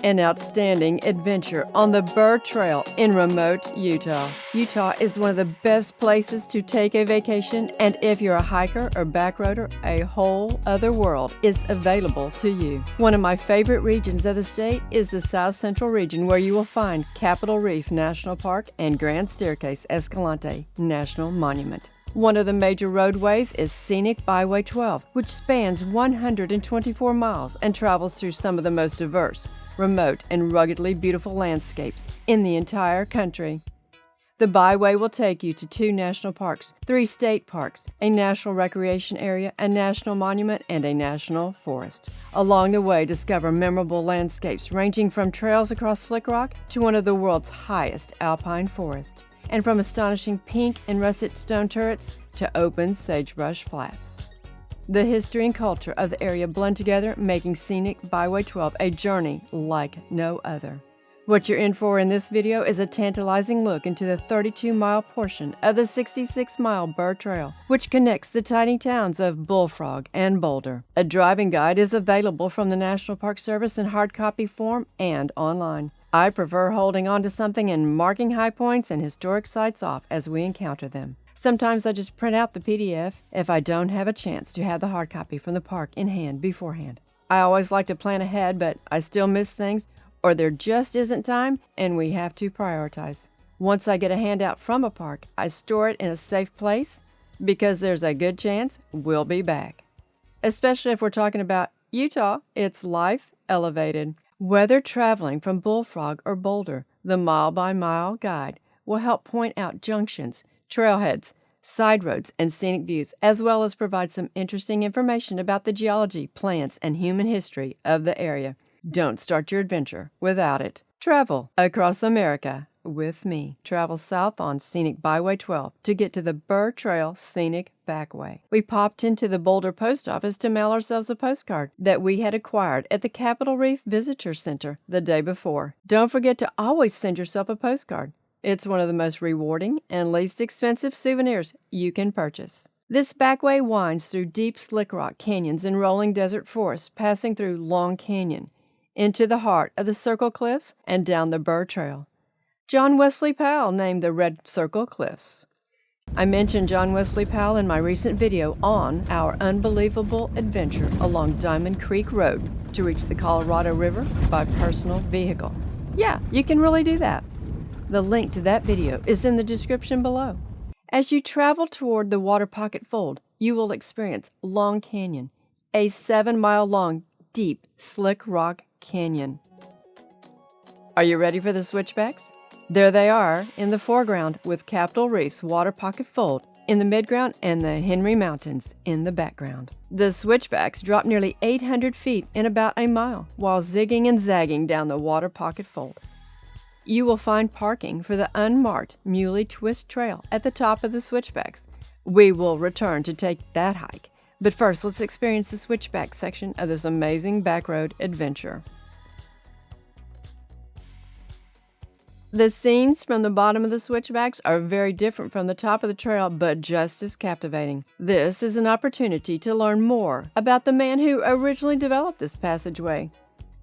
An outstanding adventure on the Burr Trail in remote Utah. Utah is one of the best places to take a vacation, and if you're a hiker or backroader, a whole other world is available to you. One of my favorite regions of the state is the South Central region, where you will find Capitol Reef National Park and Grand Staircase Escalante National Monument. One of the major roadways is Scenic Byway 12, which spans 124 miles and travels through some of the most diverse, remote, and ruggedly beautiful landscapes in the entire country. The byway will take you to 2 national parks, 3 state parks, a national recreation area, a national monument, and a national forest. Along the way, discover memorable landscapes ranging from trails across slick rock to one of the world's highest alpine forests, and from astonishing pink and russet stone turrets to open sagebrush flats. The history and culture of the area blend together, making Scenic Byway 12 a journey like no other. What you're in for in this video is a tantalizing look into the 32-mile portion of the 66-mile Burr Trail, which connects the tiny towns of Bullfrog and Boulder. A driving guide is available from the National Park Service in hard copy form and online. I prefer holding on to something and marking high points and historic sites off as we encounter them. Sometimes I just print out the PDF if I don't have a chance to have the hard copy from the park in hand beforehand. I always like to plan ahead, but I still miss things, or there just isn't time, and we have to prioritize. Once I get a handout from a park, I store it in a safe place because there's a good chance we'll be back. Especially if we're talking about Utah, it's life elevated. Whether traveling from Bullfrog or Boulder, the mile-by-mile guide will help point out junctions, trailheads, side roads, and scenic views, as well as provide some interesting information about the geology, plants, and human history of the area. Don't start your adventure without it. Travel across America with me. Travel south on Scenic Byway 12 to get to the Burr Trail Scenic Backway. We popped into the Boulder post office to mail ourselves a postcard that we had acquired at the Capitol Reef Visitor Center the day before. Don't forget to always send yourself a postcard. It's one of the most rewarding and least expensive souvenirs you can purchase. This backway winds through deep slick rock canyons and rolling desert forests, passing through Long Canyon, into the heart of the Circle Cliffs, and down the Burr Trail. John Wesley Powell named the Red Circle Cliffs. I mentioned John Wesley Powell in my recent video on our unbelievable adventure along Diamond Creek Road to reach the Colorado River by personal vehicle. Yeah, you can really do that. The link to that video is in the description below. As you travel toward the waterpocket fold, you will experience Long Canyon, a 7-mile-long, deep, slick rock canyon. Are you ready for the switchbacks? There they are in the foreground, with Capitol Reef's waterpocket fold in the midground and the Henry Mountains in the background. The switchbacks drop nearly 800 feet in about a mile while zigging and zagging down the waterpocket fold. You will find parking for the unmarked Muley Twist Trail at the top of the switchbacks. We will return to take that hike, but first let's experience the switchback section of this amazing backroad adventure. The scenes from the bottom of the switchbacks are very different from the top of the trail, but just as captivating. This is an opportunity to learn more about the man who originally developed this passageway.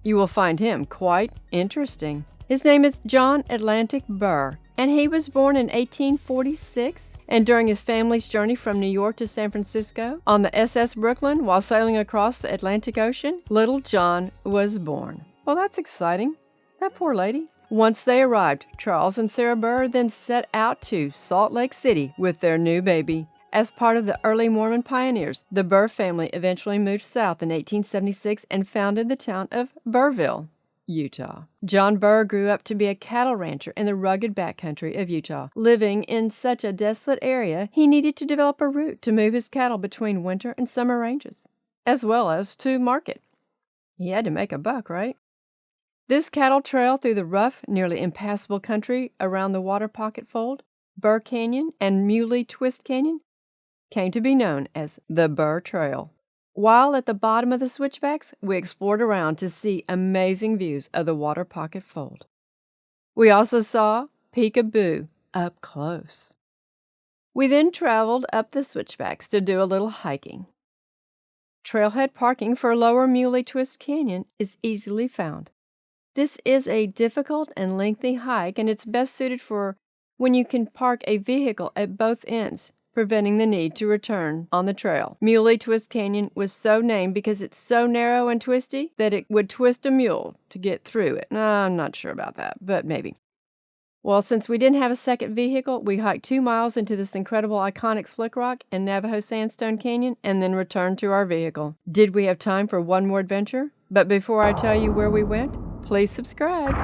You will find him quite interesting. His name is John Atlantic Burr, and he was born in 1846, and during his family's journey from New York to San Francisco on the SS Brooklyn while sailing across the Atlantic Ocean, little John was born. Well, that's exciting. That poor lady. Once they arrived, Charles and Sarah Burr then set out to Salt Lake City with their new baby. As part of the early Mormon pioneers, the Burr family eventually moved south in 1876 and founded the town of Burrville, Utah. John Burr grew up to be a cattle rancher in the rugged backcountry of Utah. Living in such a desolate area, he needed to develop a route to move his cattle between winter and summer ranges, as well as to market. He had to make a buck, right? This cattle trail through the rough, nearly impassable country around the waterpocket fold, Burr Canyon, and Muley Twist Canyon came to be known as the Burr Trail. While at the bottom of the switchbacks, we explored around to see amazing views of the waterpocket fold. We also saw Peekaboo up close. We then traveled up the switchbacks to do a little hiking. Trailhead parking for Lower Muley Twist Canyon is easily found. This is a difficult and lengthy hike, and it's best suited for when you can park a vehicle at both ends, preventing the need to return on the trail. Muley Twist Canyon was so named because it's so narrow and twisty that it would twist a mule to get through it. I'm not sure about that, but maybe. Well, since we didn't have a second vehicle, we hiked 2 miles into this incredible iconic Slick Rock and Navajo Sandstone Canyon and then returned to our vehicle. Did we have time for one more adventure? But before I tell you where we went, please subscribe.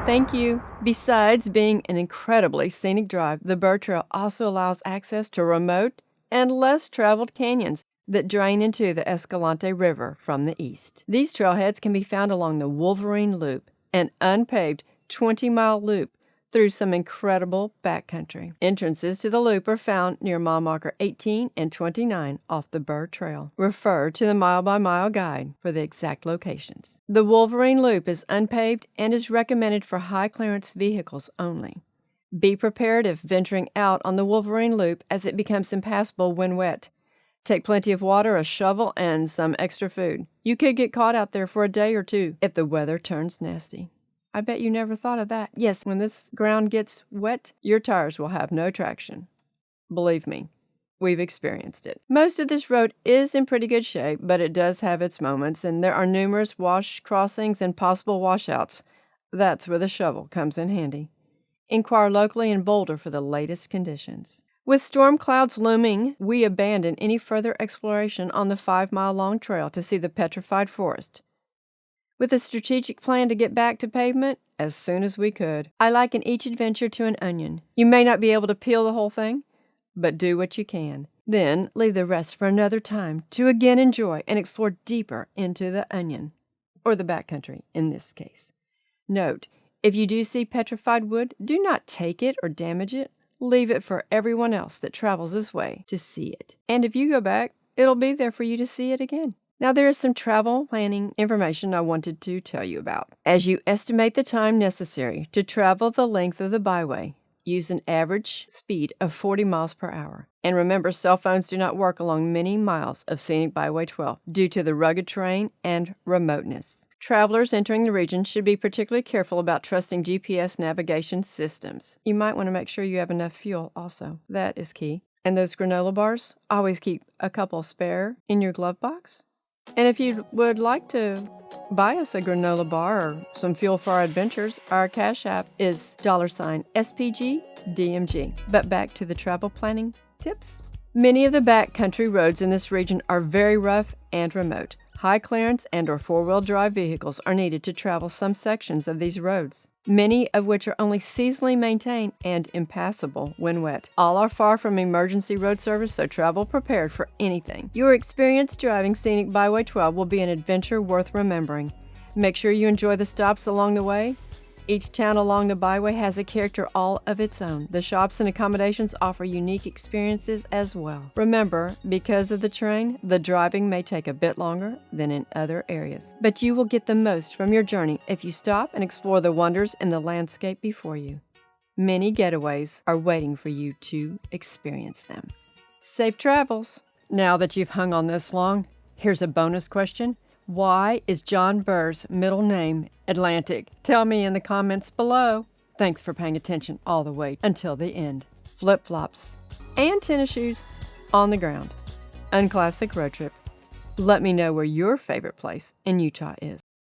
Thank you. Besides being an incredibly scenic drive, the Burr Trail also allows access to remote and less traveled canyons that drain into the Escalante River from the east. These trailheads can be found along the Wolverine Loop, an unpaved 20-mile loop through some incredible backcountry. Entrances to the loop are found near mile marker 18 and 29 off the Burr Trail. Refer to the mile-by-mile guide for the exact locations. The Wolverine Loop is unpaved and is recommended for high-clearance vehicles only. Be prepared if venturing out on the Wolverine Loop as it becomes impassable when wet. Take plenty of water, a shovel, and some extra food. You could get caught out there for a day or two if the weather turns nasty. I bet you never thought of that. Yes, when this ground gets wet, your tires will have no traction. Believe me, we've experienced it. Most of this road is in pretty good shape, but it does have its moments, and there are numerous wash crossings and possible washouts. That's where the shovel comes in handy. Inquire locally in Boulder for the latest conditions. With storm clouds looming, we abandon any further exploration on the 5-mile-long trail to see the petrified forest, with a strategic plan to get back to pavement as soon as we could. I liken each adventure to an onion. You may not be able to peel the whole thing, but do what you can. Then leave the rest for another time to again enjoy and explore deeper into the onion, or the backcountry in this case. Note, if you do see petrified wood, do not take it or damage it. Leave it for everyone else that travels this way to see it. And if you go back, it'll be there for you to see it again. Now, there is some travel planning information I wanted to tell you about. As you estimate the time necessary to travel the length of the byway, use an average speed of 40 miles per hour. And remember, cell phones do not work along many miles of Scenic Byway 12 due to the rugged terrain and remoteness. Travelers entering the region should be particularly careful about trusting GPS navigation systems. You might want to make sure you have enough fuel also. That is key. And those granola bars, always keep a couple spare in your glove box. And if you would like to buy us a granola bar or some fuel for our adventures, our CashApp is $spgdmg. But back to the travel planning tips. Many of the backcountry roads in this region are very rough and remote. High clearance and or four-wheel drive vehicles are needed to travel some sections of these roads, many of which are only seasonally maintained and impassable when wet. All are far from emergency road service, so travel prepared for anything. Your experience driving Scenic Byway 12 will be an adventure worth remembering. Make sure you enjoy the stops along the way. Each town along the byway has a character all of its own. The shops and accommodations offer unique experiences as well. Remember, because of the terrain, the driving may take a bit longer than in other areas. But you will get the most from your journey if you stop and explore the wonders in the landscape before you. Many getaways are waiting for you to experience them. Safe travels! Now that you've hung on this long, here's a bonus question. Why is John Burr's middle name Atlantic? Tell me in the comments below. Thanks for paying attention all the way until the end. Flip-flops and tennis shoes on the ground. Unclassic road trip. Let me know where your favorite place in Utah is.